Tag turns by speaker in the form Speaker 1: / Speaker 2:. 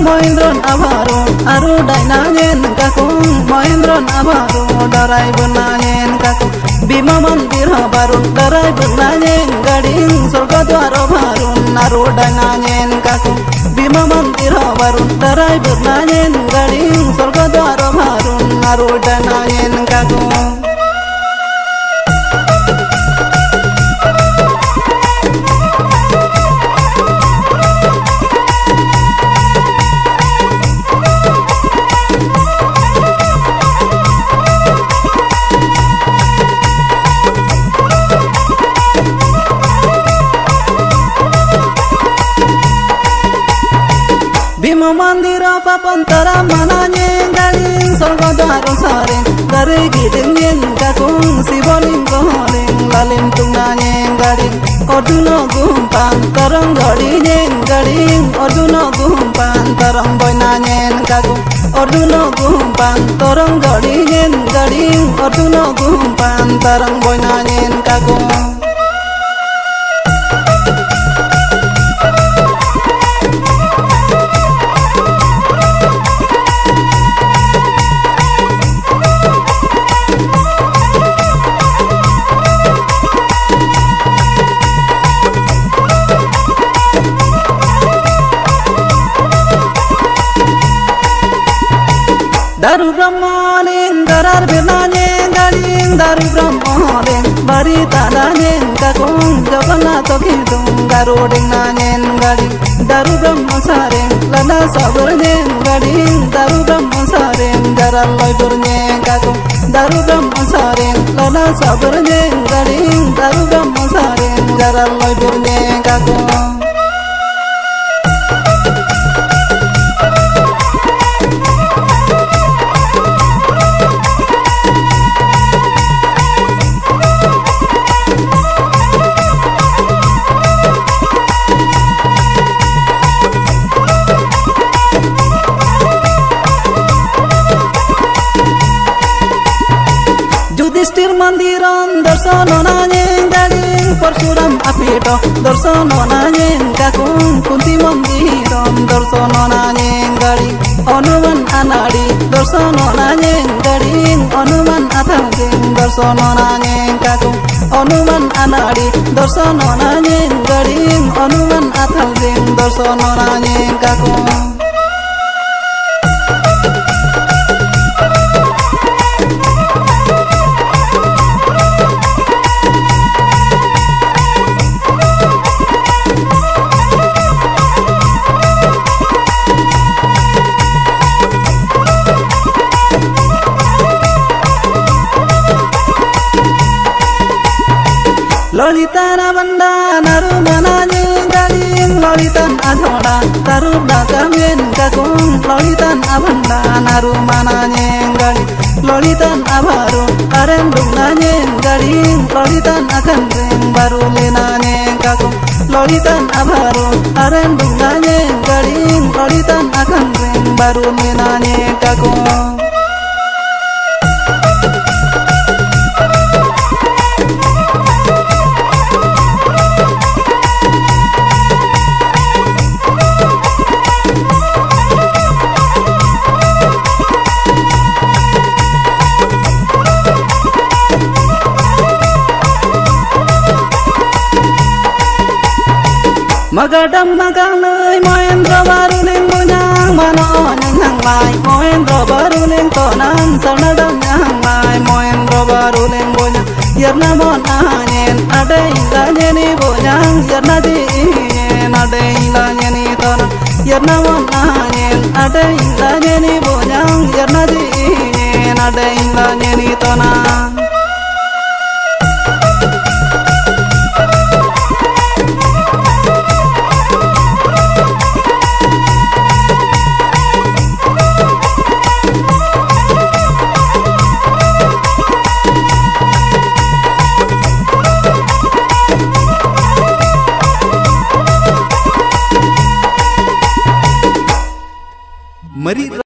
Speaker 1: Mohindron Abaro Aru Dainayen Kakung Mohindron Abaro Darai Benayen Kakung Bima Mandir Habarun Darai Benayen Gading Surgadwaro Barun Aru Dainayen Kakung Bima Mandir Habarun Darai Benayen Gading Surgadwaro Barun Aru Dainayen Kakung Bima Mandira Papantara Mananye Galing Sorgadwaro Sareng Dari Gidengyen Kakung Siboling Goling Lalim Tunganye Galing Orduno Gumpan Tarang Gadinyen Galing Orduno Gumpan Tarang Boynanyen Kakung Orduno Gumpan Tarang Gadinyen Galing Orduno Gumpan Tarang Boynanyen Kakung Daru Brahmanin Darar Birnanye Galing Daru Brahmanin Bari Tananyen Kakung Jabana Tokidung Garuding Nanyen Galing Daru Brahmasaren Lana Sabarnyen Galing Daru Brahmasaren Jaraloi Burnye Kakung Daru Brahmasaren Lana Sabarnyen Galing Daru Brahmasaren Jaraloi Burnye Kakung Yudhishthir Mandiram Darsono Nanyen Galing Parshuram Apito Darsono Nanyen Kakung Kunti Mandiram Darsono Nanyen Galing Onuman Anadi Darsono Nanyen Galing Onuman Athalgeng Darsono Nanyen Kakung Onuman Anadi Darsono Nanyen Galing Onuman Athalgeng Darsono Nanyen Kakung Lolitana Banda Narumananye Galing Lolitan Adhoda Tarubda Kamyen Kakung Lolitan Abanda Narumananye Galing Lolitan Abaru Arendung Nanye Galing Lolitan Akandring Baru Lenanye Kakung Lolitan Abaru Arendung Nanye Galing Lolitan Akandring Baru Lenanye Kakung Magadam Magalay Mohendro Baruling Bunyang Mano Nyang Lai Mohendro Baruling Tonan Sarnadam Nyang Lai Mohendro Baruling Bunyang Yerna Bon Anyen Adai Lanyeni Bunyang Yerna Diyen Adai Lanyeni Tonan Yerna Bon Anyen Adai Lanyeni Bunyang Yerna Diyen Adai Lanyeni Tonan Mari